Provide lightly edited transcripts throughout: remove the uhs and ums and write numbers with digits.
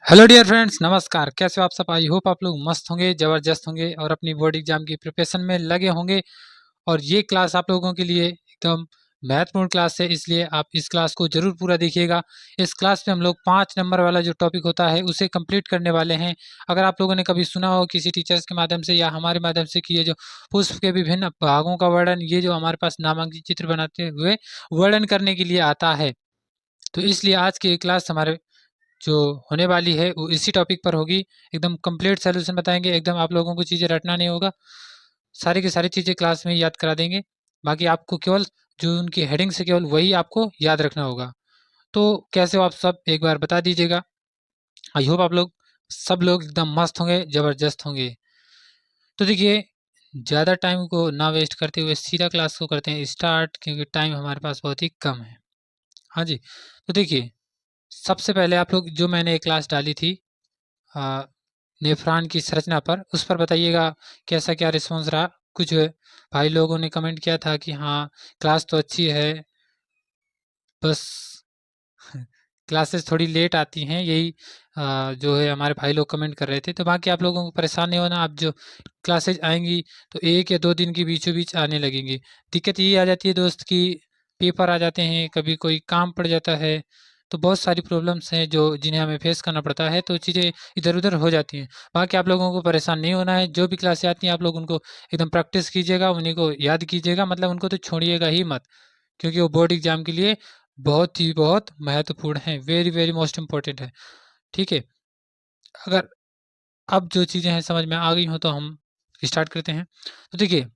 Hello dear friends, नमस्कार। कैसे हो आप सब? आई होप आप लोग मस्त होंगे, ज़बरदस्त होंगे और अपनी बोर्ड एग्जाम की प्रिपरेशन में लगे होंगे। और ये क्लास आप लोगों के लिए एकदम महत्वपूर्ण क्लास है, इसलिए आप इस क्लास को ज़रूर पूरा देखिएगा। इस क्लास में हम लोग 5 नंबर वाला जो टॉपिक होता है उसे कंप्लीट करने वाले हैं। अगर आप लोगों ने कभी सुना हो किसी टीचर्स के माध्यम से या हमारे माध्यम से कि ये जो पुष्प के विभिन्न भागों का वर्णन, ये जो हमारे पास नामांकित चित्र बनाते हुए वर्णन करने के लिए आता है, तो इसलिए आज की ये क्लास हमारे जो होने वाली है वो इसी टॉपिक पर होगी। एकदम कंप्लीट सॉल्यूशन बताएंगे, एकदम आप लोगों को चीज़ें रटना नहीं होगा, सारी की सारी चीज़ें क्लास में याद करा देंगे। बाकी आपको केवल जो उनकी हेडिंग से केवल वही आपको याद रखना होगा। तो कैसे हो आप सब, एक बार बता दीजिएगा। आई होप आप लोग सब लोग एकदम मस्त होंगे, ज़बरदस्त होंगे। तो देखिए, ज़्यादा टाइम को ना वेस्ट करते हुए सीधा क्लास को करते हैं स्टार्ट, क्योंकि टाइम हमारे पास बहुत ही कम है। हाँ जी, तो देखिए, सबसे पहले आप लोग जो मैंने एक क्लास डाली थी अ, नेफ्रॉन की संरचना पर, उस पर बताइएगा कैसा क्या रिस्पॉन्स रहा। कुछ भाई लोगों ने कमेंट किया था कि हाँ, क्लास तो अच्छी है, बस क्लासेस थोड़ी लेट आती हैं, यही जो है हमारे भाई लोग कमेंट कर रहे थे। तो बाकी आप लोगों को परेशान नहीं होना, आप जो क्लासेज आएँगी तो 1 या 2 दिन के बीचों-बीच आने लगेंगी। दिक्कत ये आ जाती है दोस्त कि पेपर आ जाते हैं, कभी कोई काम पड़ जाता है, तो बहुत सारी प्रॉब्लम्स हैं जो जिन्हें हमें फेस करना पड़ता है, तो चीज़ें इधर-उधर हो जाती हैं। बाकी आप लोगों को परेशान नहीं होना है, जो भी क्लासें आती हैं आप लोग उनको एकदम प्रैक्टिस कीजिएगा, उन्हीं को याद कीजिएगा, मतलब उनको तो छोड़िएगा ही मत। क्योंकि वो बोर्ड एग्ज़ाम के लिए बहुत ही बहुत महत्वपूर्ण है, वेरी वेरी मोस्ट इम्पोर्टेंट है, ठीक है? अगर अब जो चीज़ें हैं समझ में आ गई हों तो हम स्टार्ट करते हैं। तो देखिए,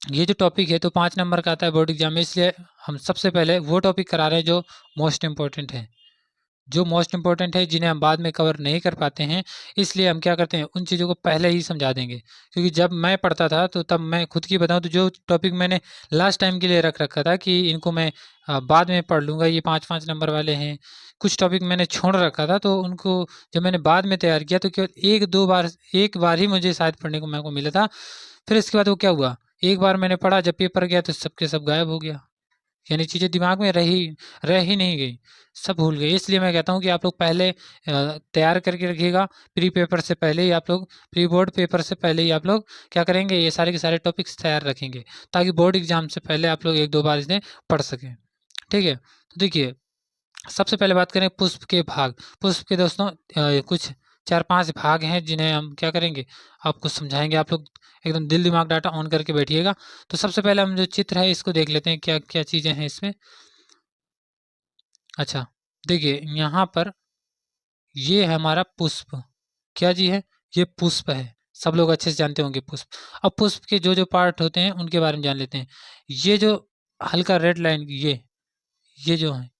ये जो टॉपिक है तो 5 नंबर का आता है बोर्ड एग्ज़ाम में, इसलिए हम सबसे पहले वो टॉपिक करा रहे हैं जो मोस्ट इम्पोर्टेंट है। जो मोस्ट इम्पोर्टेंट है, जिन्हें हम बाद में कवर नहीं कर पाते हैं, इसलिए हम क्या करते हैं, उन चीज़ों को पहले ही समझा देंगे। क्योंकि जब मैं पढ़ता था तो तब मैं खुद की बताऊँ तो जो टॉपिक मैंने लास्ट टाइम के लिए रख रखा था कि इनको मैं बाद में पढ़ लूँगा, ये 5-5 नंबर वाले हैं। कुछ टॉपिक मैंने छोड़ रखा था, तो उनको जब मैंने बाद में तैयार किया तो केवल 1-2 बार, 1 बार ही मुझे शायद पढ़ने को मेरे को मिला था। फिर इसके बाद वो क्या हुआ, एक बार मैंने पढ़ा, जब पेपर गया तो सब के सब गायब हो गया। यानी चीज़ें दिमाग में रह ही नहीं गई, सब भूल गए। इसलिए मैं कहता हूँ कि आप लोग पहले तैयार करके रखिएगा। प्री पेपर से पहले ही आप लोग, प्री बोर्ड पेपर से पहले ही आप लोग क्या करेंगे, ये सारे के सारे टॉपिक्स तैयार रखेंगे, ताकि बोर्ड एग्ज़ाम से पहले आप लोग 1-2 बार इन्हें पढ़ सकें। ठीक है? तो देखिए, सबसे पहले बात करें पुष्प के भाग। पुष्प के दोस्तों कुछ 4-5 भाग हैं जिन्हें हम क्या करेंगे, आपको समझाएँगे। आप लोग एकदम दिल दिमाग डाटा ऑन करके बैठिएगा। तो सबसे पहले हम जो चित्र है इसको देख लेते हैं, क्या-क्या चीज़ें हैं इसमें। अच्छा, देखिए यहाँ पर ये है हमारा पुष्प। क्या जी है? ये पुष्प है। सब लोग अच्छे से जानते होंगे पुष्प। अब पुष्प के जो-जो पार्ट होते हैं उनके बारे में जान लेते हैं। ये जो हल्का रेड लाइन, ये जो है,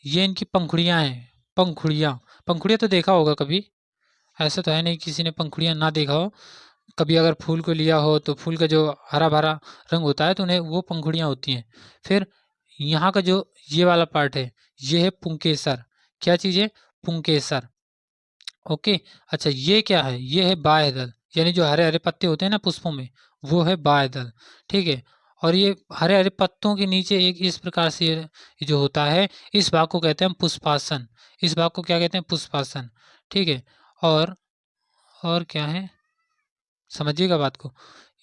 ये इनकी पंखुड़ियाँ हैं, पंखुड़ियाँ। पंखुड़ियाँ तो देखा होगा कभी, ऐसा तो है नहीं किसी ने पंखुड़ियाँ ना देखा हो। कभी अगर फूल को लिया हो तो फूल का जो हरा-भरा रंग होता है तो उन्हें वो पंखुड़ियाँ होती हैं। फिर यहाँ का जो ये वाला पार्ट है, ये है पुंकेसर। क्या चीज़ है? पुंकेसर। ओके। अच्छा, ये क्या है? ये है बाह्य दल, यानी जो हरे-हरे पत्ते होते हैं ना पुष्पों में, वो है बाह्य दल, ठीक है? और ये हरे-हरे पत्तों के नीचे एक इस प्रकार से ये जो होता है, इस भाग को कहते हैं हम पुष्पासन। इस भाग को क्या कहते हैं? पुष्पासन, ठीक है? और और क्या है? समझिएगा बात को।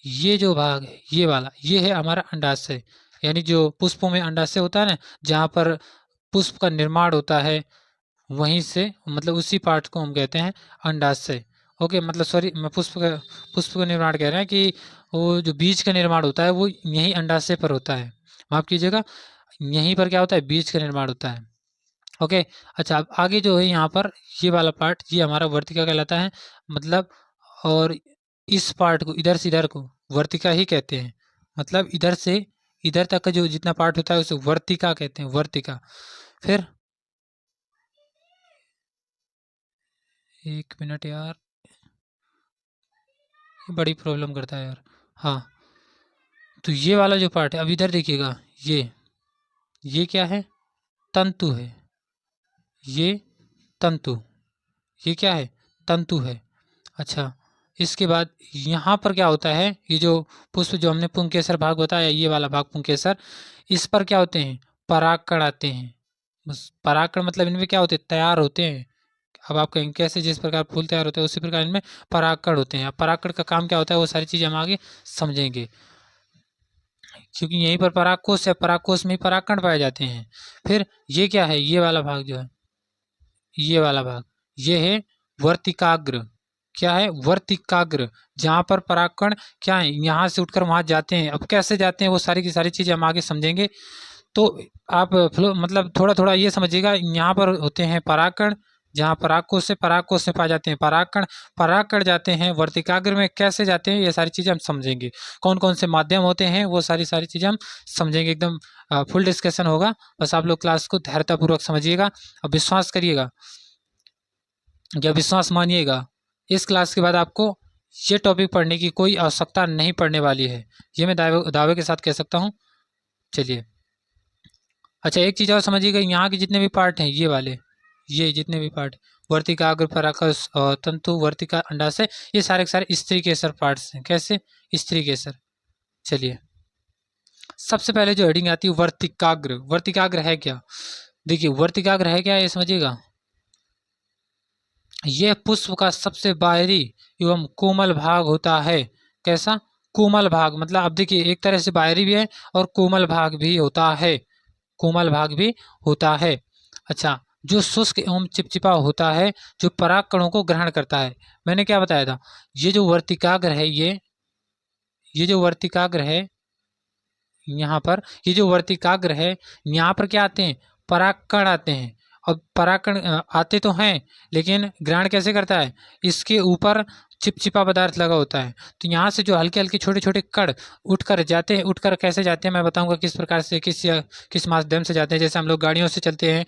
ये जो भाग है, ये वाला, ये है हमारा अंडाशय। यानी जो पुष्पों में अंडाशय होता है ना, जहाँ पर पुष्प का निर्माण होता है, वहीं से मतलब उसी पार्ट को हम कहते हैं अंडाशय। ओके, मतलब सॉरी, मैं पुष्प का निर्माण कह रहे हैं कि वो जो बीज का निर्माण होता है वो यहीं अंडाशय पर होता है। माफ़ कीजिएगा, यहीं पर क्या होता है? बीज का निर्माण होता है। ओके। अच्छा, अब आगे जो है यहाँ पर ये वाला पार्ट, ये हमारा वर्तिका कहलाता है। मतलब, और इस पार्ट को, इधर से इधर को वर्तिका ही कहते हैं। मतलब इधर से इधर तक का जो जितना पार्ट होता है उसे वर्तिका कहते हैं, वर्तिका। फिर 1 मिनट यार, ये बड़ी प्रॉब्लम करता है यार। हाँ, तो ये वाला जो पार्ट है, अब इधर देखिएगा, ये क्या है? तंतु है। ये तंतु, ये क्या है? तंतु है। अच्छा, इसके बाद यहाँ पर क्या होता है, ये जो पुष्प जो हमने पुंकेसर भाग बताया, ये वाला भाग पुंकेसर, इस पर क्या होते हैं? परागकण आते हैं। बस परागकण मतलब इनमें क्या होते हैं? तैयार होते हैं। अब आप कहेंगे कैसे, जिस प्रकार फूल तैयार होता है उसी प्रकार इनमें परागकण होते हैं। अब परागकण का काम क्या होता है वो सारी चीज़ें हम आगे समझेंगे, क्योंकि यहीं पर परागकोश है, परागकोश में ही परागकण पाए जाते हैं। फिर ये क्या है, ये वाला भाग जो है, ये वाला भाग, ये है वर्तिकाग्र। क्या है, वर्तिकाग्र, जहाँ पर परागकण क्या है, यहाँ से उठकर वहाँ जाते हैं। अब कैसे जाते हैं वो सारी की सारी चीज़ें हम आगे समझेंगे। तो आप फ्लो मतलब थोड़ा थोड़ा ये समझिएगा, यहाँ पर होते हैं परागकण, जहाँ परागकोश से पाए जाते हैं परागकण। परागकण जाते हैं वर्तिकाग्र में, कैसे जाते हैं ये सारी चीज़ें हम समझेंगे। कौन कौन से माध्यम होते हैं वो सारी चीज़ें हम समझेंगे। एकदम फुल डिस्कशन होगा, बस आप लोग क्लास को धैर्यतापूर्वक समझिएगा और विश्वास करिएगा या विश्वास मानिएगा। इस क्लास के बाद आपको ये टॉपिक पढ़ने की कोई आवश्यकता नहीं पड़ने वाली है, ये मैं दावे के साथ कह सकता हूँ। चलिए, अच्छा एक चीज़ और समझिएगा, यहाँ के जितने भी पार्ट हैं ये वाले, ये जितने भी पार्ट, वर्तिकाग्र, परागकश, तंतु, वर्तिका, अंडाशय, ये सारे के सारे स्त्री केसर पार्ट्स हैं। कैसे, स्त्री केसर। चलिए, सबसे पहले जो हेडिंग आती है वर्तिकाग्र। वर्तिकाग्र है क्या, देखिए वर्तिकाग्र है क्या ये समझिएगा। यह पुष्प का सबसे बाहरी एवं कोमल भाग होता है। कैसा, कोमल भाग, मतलब अब देखिए एक तरह से बाहरी भी है और कोमल भाग भी होता है, कोमल भाग भी होता है। अच्छा, जो शुष्क एवं चिपचिपा होता है, जो पराग कणों को ग्रहण करता है। मैंने क्या बताया था, ये जो वर्तिकाग्र है, ये जो वर्तिकाग्र है यहाँ पर, ये जो वर्तिकाग्र है यहाँ पर क्या आते हैं, परागकण आते हैं। अब परागकण आते तो हैं, लेकिन ग्रहण कैसे करता है, इसके ऊपर चिपचिपा पदार्थ लगा होता है। तो यहाँ से जो हल्के हल्के छोटे छोटे कण उठकर जाते हैं, उठकर कैसे जाते हैं मैं बताऊंगा किस प्रकार से, किस माध्यम से जाते हैं। जैसे हम लोग गाड़ियों से चलते हैं,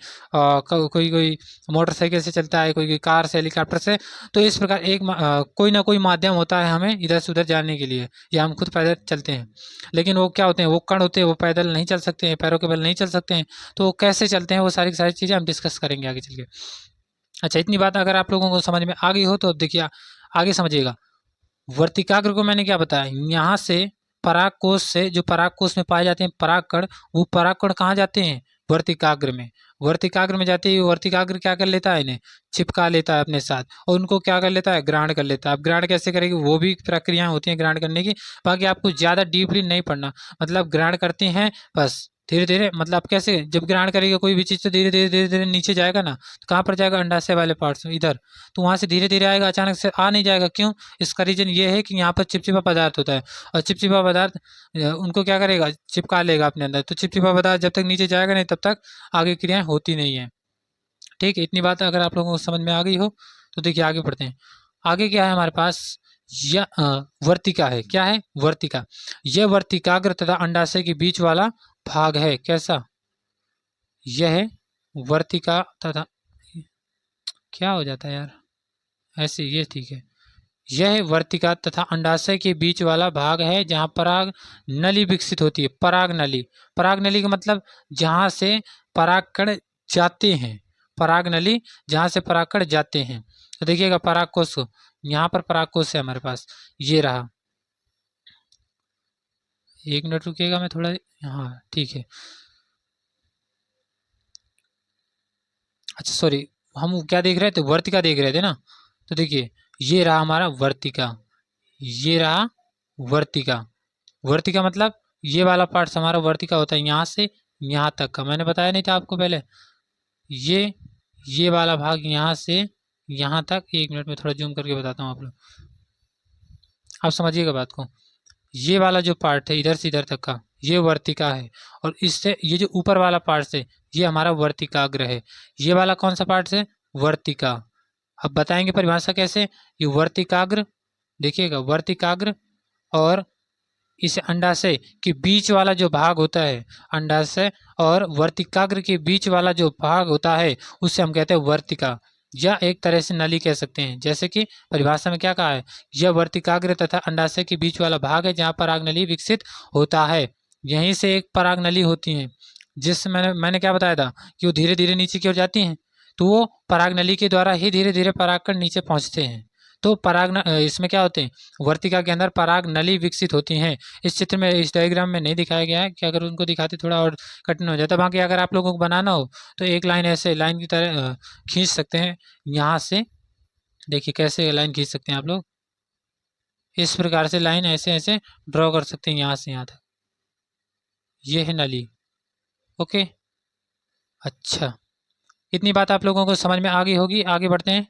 कोई कोई मोटरसाइकिल से चलता है, कोई कोई कार से, हेलीकॉप्टर से। तो इस प्रकार कोई ना कोई माध्यम होता है हमें इधर से उधर जाने के लिए, या हम खुद पैदल चलते हैं। लेकिन वो क्या होते हैं, वो कण होते हैं, वो पैदल नहीं चल सकते हैं, पैरों के बल नहीं चल सकते हैं। तो वो कैसे चलते हैं वो सारी की सारी चीज़ें हम डिस्कस करेंगे आगे चल के। अच्छा, इतनी बात अगर आप लोगों को समझ में आ गई हो तो देखिए आगे समझिएगा। वर्तिकाग्र को मैंने क्या बताया, यहाँ से परागकोश से, जो परागकोश में पाए जाते हैं परागकण, वो परागकण कहाँ जाते हैं, वर्तिकाग्र में। वर्तिकाग्र में जाते ही वर्तिकाग्र क्या कर लेता है, इन्हें चिपका लेता है अपने साथ, और उनको क्या कर लेता है, ग्रहण कर लेता है। अब ग्रहण कैसे करेगी, वो भी प्रक्रियाएं होती हैं ग्रहण करने की। बाकी आपको ज़्यादा डीपली नहीं पढ़ना, मतलब ग्रहण करते हैं बस धीरे धीरे। मतलब कैसे, जब ग्रहण करेगा कोई भी चीज़ तो धीरे धीरे धीरे धीरे नीचे जाएगा ना, तो कहाँ पर जाएगा, अंडाशय वाले पार्ट्स में इधर। तो वहाँ से धीरे धीरे आएगा, अचानक से आ नहीं जाएगा। क्यों, इसका रीजन ये है कि यहाँ पर चिपचिपा पदार्थ होता है, और चिपचिपा पदार्थ उनको क्या करेगा, चिपका लेगा अपने अंदर। तो चिपचिपा पदार्थ जब तक नीचे जाएगा नहीं तब तक आगे क्रियाएं होती नहीं है। ठीक है, इतनी बात अगर आप लोगों को समझ में आ गई हो तो देखिए आगे बढ़ते हैं। आगे क्या है हमारे पास, वर्तिका है। क्या है, वर्तिका। यह वर्तिकाग्र तथा अंडाशय के बीच वाला भाग है। कैसा, यह वर्तिका तथा, क्या हो जाता है यार, ऐसे ये ठीक है। यह वर्तिका तथा अंडाशय के बीच वाला भाग है जहाँ पराग नली विकसित होती है। पराग नली, पराग नली का मतलब जहाँ से परागकण जाते हैं, पराग नली जहाँ से परागकण जाते हैं। तो देखिएगा परागकोश, यहाँ पर परागकोश है हमारे पास, ये रहा। एक मिनट रुकिएगा, मैं थोड़ा, हाँ ठीक है। अच्छा सॉरी, हम क्या देख रहे थे, वर्तिका देख रहे थे ना। तो देखिए ये रहा हमारा वर्तिका, ये रहा वर्तिका। वर्तिका मतलब ये वाला पार्ट हमारा वर्तिका होता है, यहाँ से यहाँ तक का। मैंने बताया नहीं था आपको पहले, ये वाला भाग यहाँ से यहाँ तक। एक मिनट में थोड़ा जूम करके बताता हूँ आप लोग, आप समझिएगा बात को। ये वाला जो पार्ट है इधर से इधर तक का, ये वर्तिका है। और इससे ये जो ऊपर वाला पार्ट है ये हमारा वर्तिकाग्र है। ये वाला कौन सा पार्ट है, वर्तिका। अब बताएंगे परिभाषा कैसे, ये वर्तिकाग्र, देखिएगा वर्तिकाग्र और इस अंडाशय के बीच वाला जो भाग होता है, अंडाशय और वर्तिकाग्र के बीच वाला जो भाग होता है उसे हम कहते हैं वर्तिका, या एक तरह से नली कह सकते हैं। जैसे कि परिभाषा में क्या कहा है, यह वर्तिकाग्र तथा अंडाशय के बीच वाला भाग है जहाँ पराग नली विकसित होता है। यहीं से एक पराग नली होती है, जिससे मैंने क्या बताया था कि वो धीरे धीरे नीचे की ओर जाती हैं। तो वो पराग नली के द्वारा ही धीरे धीरे परागकण नीचे पहुँचते हैं। तो इसमें क्या होते हैं, वर्तिका के अंदर पराग नली विकसित होती हैं। इस चित्र में, इस डायग्राम में नहीं दिखाया गया है कि अगर उनको दिखाते थोड़ा और कठिन हो जाता। बाकी अगर आप लोगों को बनाना हो तो एक लाइन ऐसे लाइन की तरह खींच सकते हैं। यहाँ से देखिए कैसे लाइन खींच सकते हैं आप लोग, इस प्रकार से लाइन ऐसे ऐसे ड्रॉ कर सकते हैं यहाँ से यहाँ तक। ये है नली। ओके, अच्छा, इतनी बात आप लोगों को समझ में आ गई होगी। आगे बढ़ते हैं।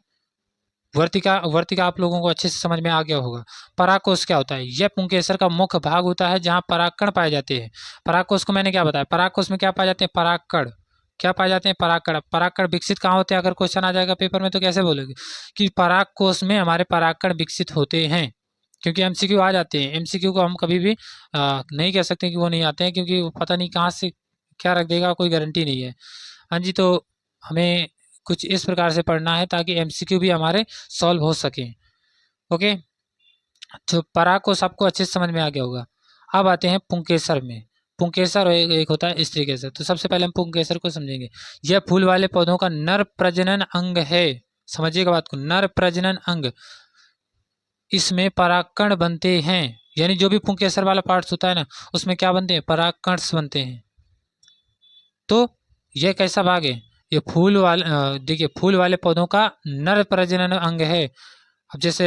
वर्तिका, वर्तिका आप लोगों को अच्छे से समझ में आ गया होगा। परागकोश क्या होता है? यह पुंकेसर का मुख्य भाग होता है जहाँ परागकण पाए जाते हैं। परागकोश को मैंने क्या बताया, परागकोश में क्या पाए जाते हैं? परागकण। क्या पाए जाते हैं? परागकण। परागकण विकसित कहाँ होते हैं? अगर क्वेश्चन आ जाएगा पेपर में तो कैसे बोलोगे कि परागकोश में हमारे परागकण विकसित होते हैं, क्योंकि एमसीक्यू आ जाते हैं। एमसीक्यू को हम कभी भी नहीं कह सकते कि वो नहीं आते हैं, क्योंकि पता नहीं कहाँ से क्या रख देगा, कोई गारंटी नहीं है। हाँ जी, तो हमें कुछ इस प्रकार से पढ़ना है ताकि एमसीक्यू भी हमारे सॉल्व हो सके। ओके, तो परागकोश आपको अच्छे से समझ में आ गया होगा। अब आते हैं पुंकेसर में। पुंकेसर और एक होता है स्त्री केसर। तो सबसे पहले हम पुंकेसर को समझेंगे। यह फूल वाले पौधों का नर प्रजनन अंग है। समझिएगा बात को, नर प्रजनन अंग। इसमें परागकण बनते हैं, यानी जो भी पुंकेसर वाला पार्ट्स होता है ना, उसमें क्या बनते हैं? परागकण बनते हैं। तो यह कैसा भाग है? ये फूल वाले, देखिए फूल वाले पौधों का नर प्रजनन अंग है। अब जैसे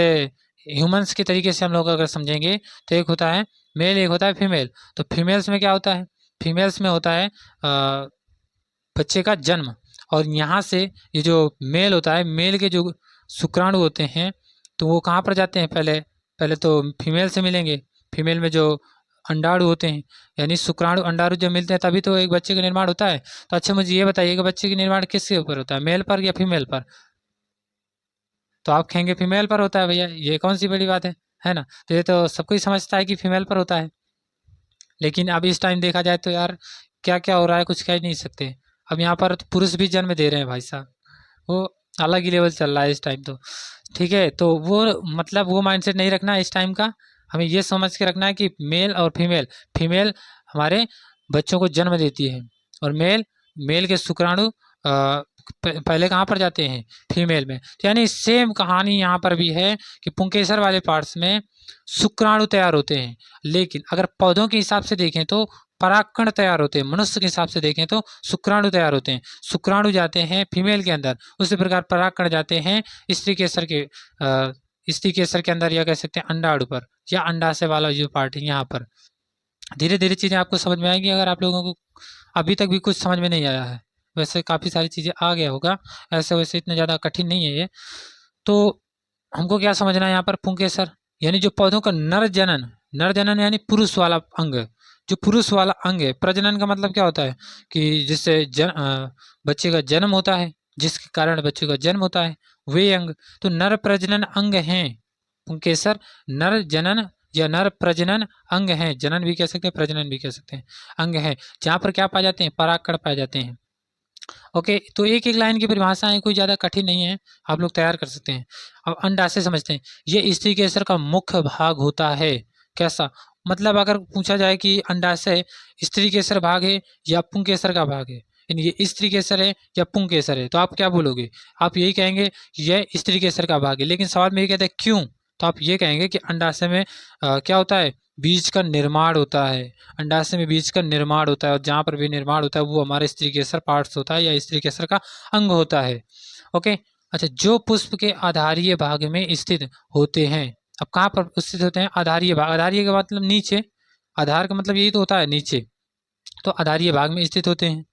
ह्यूमंस के तरीके से हम लोग अगर समझेंगे तो एक होता है मेल, एक होता है फीमेल। तो फीमेल्स में क्या होता है? फीमेल्स में होता है बच्चे का जन्म, और यहाँ से ये जो मेल होता है, मेल के जो शुक्राणु होते हैं तो वो कहाँ पर जाते हैं? पहले पहले तो फीमेल से मिलेंगे। फीमेल में जो अंडाणु होते हैं, यानी शुक्राणु अंडाणु जब मिलते हैं तभी तो एक बच्चे का निर्माण होता है। तो अच्छा मुझे ये बताइए कि बच्चे का निर्माण किसके ऊपर होता है, मेल पर या फीमेल पर? तो आप कहेंगे फीमेल पर होता है। भैया ये कौन सी बड़ी बात है ना? तो ये तो सबको ही समझता है कि फीमेल पर होता है। लेकिन अब इस टाइम देखा जाए तो यार क्या क्या हो रहा है कुछ कह नहीं सकते। अब यहाँ पर पुरुष भी जन्म दे रहे हैं भाई साहब, वो अलग ही लेवल चल रहा है इस टाइम तो। ठीक है, तो वो मतलब वो माइंडसेट नहीं रखना है इस टाइम का। हमें ये समझ के रखना है कि मेल और फीमेल, फीमेल हमारे बच्चों को जन्म देती है, और मेल, मेल के शुक्राणु पहले कहाँ पर जाते हैं? फीमेल में। तो यानी सेम कहानी यहाँ पर भी है कि पुंकेसर वाले पार्ट्स में शुक्राणु तैयार होते हैं, लेकिन अगर पौधों के हिसाब से देखें तो परागकण तैयार होते हैं। मनुष्य के हिसाब से देखें तो शुक्राणु तैयार होते हैं। शुक्राणु जाते हैं फीमेल के अंदर, उसी प्रकार परागकण जाते हैं स्त्री केसर के स्त्री केसर के अंदर, या कह सकते हैं अंडाणु पर, या अंडाशय वाला जो पार्ट है यहाँ पर। धीरे धीरे चीज़ें आपको समझ में आएंगी। अगर आप लोगों को अभी तक भी कुछ समझ में नहीं आया है, वैसे काफ़ी सारी चीज़ें आ गया होगा, ऐसे वैसे इतना ज़्यादा कठिन नहीं है ये। तो हमको क्या समझना है यहाँ पर? पुंकेसर यानी जो पौधों का नर जनन, नर जनन यानी पुरुष वाला अंग, जो पुरुष वाला अंग है। प्रजनन का मतलब क्या होता है? कि जिससे बच्चे का जन्म होता है, जिसके कारण बच्चे का जन्म होता है, वे अंग। तो नर प्रजनन अंग हैं पुंकेसर। नर जनन या नर प्रजनन अंग हैं, जनन भी कह सकते हैं, प्रजनन भी कह सकते हैं, अंग है जहाँ पर क्या पाए जाते हैं? परागकण पाए जाते हैं। ओके, तो एक एक लाइन की परिभाषाएं कोई ज़्यादा कठिन नहीं है, आप लोग तैयार कर सकते हैं। अब अंडाशय समझते हैं। ये स्त्री केसर का मुख्य भाग होता है। कैसा मतलब? अगर पूछा जाए कि अंडाशय स्त्री केसर भाग है या पुंकेसर का भाग है, यानी ये स्त्री केसर है या पुंकेसर है, तो आप क्या बोलोगे? आप यही कहेंगे यह स्त्री केसर का भाग है। लेकिन सवाल में ये कहते हैं क्यों, तो आप ये कहेंगे कि अंडाशय में क्या होता है? बीज का निर्माण होता है। अंडाशय में बीज का निर्माण होता है, और जहाँ पर भी निर्माण होता है वो हमारे स्त्री केसर पार्ट्स होता है या स्त्री केसर का अंग होता है। ओके, अच्छा, जो पुष्प के आधारीय भाग में स्थित होते हैं। अब कहाँ पर स्थित होते हैं? आधारीय भाग। आधारीय का मतलब नीचे, आधार का मतलब यही तो होता है नीचे। तो आधारीय भाग में स्थित होते हैं,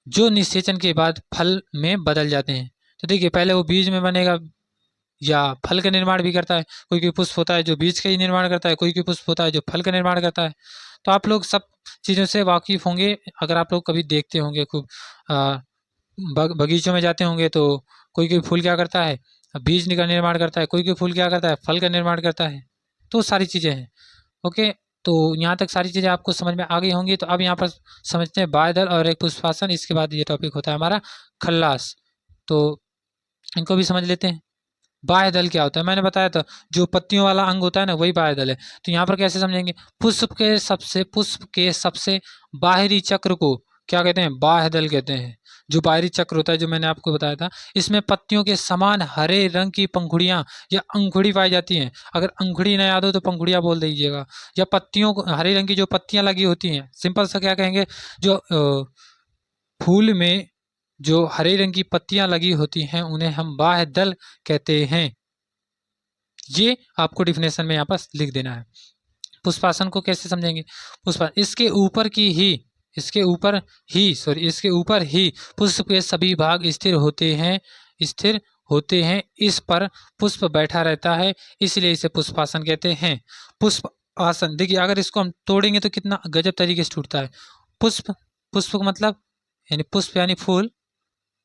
जो निषेचन के बाद फल में बदल जाते हैं। तो देखिए पहले वो बीज में बनेगा या फल का निर्माण भी करता है। कोई कोई पुष्प होता है जो बीज का ही निर्माण करता है, कोई कोई पुष्प होता है जो फल का निर्माण करता है। तो आप लोग सब चीज़ों से वाकिफ होंगे अगर आप लोग कभी देखते होंगे खूब बगीचों में जाते होंगे तो कोई कोई फूल क्या करता है? बीज का निर्माण करता है, कोई कोई फूल क्या करता है? फल का निर्माण करता है। तो सारी चीज़ें हैं। ओके, तो यहाँ तक सारी चीज़ें आपको समझ में आ गई होंगी। तो अब यहाँ पर समझते हैं बाह्यदल और एक पुष्पासन। इसके बाद ये टॉपिक होता है हमारा खल्लास। तो इनको भी समझ लेते हैं। बाह्य दल क्या होता है? मैंने बताया था जो पत्तियों वाला अंग होता है ना, वही बाह्य दल है। तो यहाँ पर कैसे समझेंगे? पुष्प के सबसे बाहरी चक्र को क्या कहते हैं, बाह्य दल कहते हैं। जो बाहरी चक्र होता है, जो मैंने आपको बताया था, इसमें पत्तियों के समान हरे रंग की पंखुड़ियां या अंकुड़ी पाई जाती हैं। अगर अंकुड़ी ना याद हो तो पंखुड़ियां बोल दीजिएगा। या पत्तियों को, हरे रंग की जो पत्तियां लगी होती हैं, सिंपल सा क्या कहेंगे, जो फूल में जो हरे रंग की पत्तियां लगी होती हैं उन्हें हम बाह्य दल कहते हैं। ये आपको डिफिनेशन में यहाँ पर लिख देना है। पुष्पासन को कैसे समझेंगे? इसके ऊपर ही पुष्प के सभी भाग स्थिर होते हैं। इस पर पुष्प बैठा रहता है, इसलिए इसे पुष्पासन कहते हैं। पुष्प आसन, देखिए अगर इसको हम तोड़ेंगे तो कितना गजब तरीके से टूटता है। पुष्प का मतलब यानी पुष्प यानी फूल,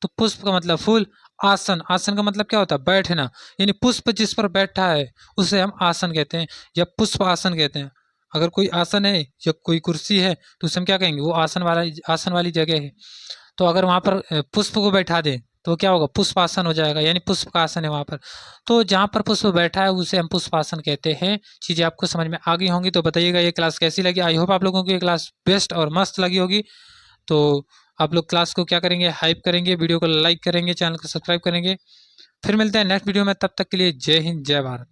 तो पुष्प का मतलब फूल। आसन का मतलब क्या होता है? बैठना, यानी पुष्प जिस पर बैठा है उसे हम आसन कहते हैं या पुष्प आसन कहते हैं। अगर कोई आसन है या कोई कुर्सी है तो उसे हम क्या कहेंगे? वो आसन वाली जगह है। तो अगर वहां पर पुष्प को बैठा दे तो क्या होगा? पुष्प आसन हो जाएगा, यानी पुष्प का आसन है वहां पर। तो जहां पर पुष्प बैठा है उसे हम पुष्प आसन कहते हैं। चीजें आपको समझ में आ गई होंगी तो बताइएगा ये क्लास कैसी लगी। आई होप आप लोगों को ये क्लास बेस्ट और मस्त लगी होगी। तो आप लोग क्लास को क्या करेंगे? हाइप करेंगे, वीडियो को लाइक करेंगे, चैनल को सब्सक्राइब करेंगे। फिर मिलते हैं नेक्स्ट वीडियो में, तब तक के लिए जय हिंद जय भारत।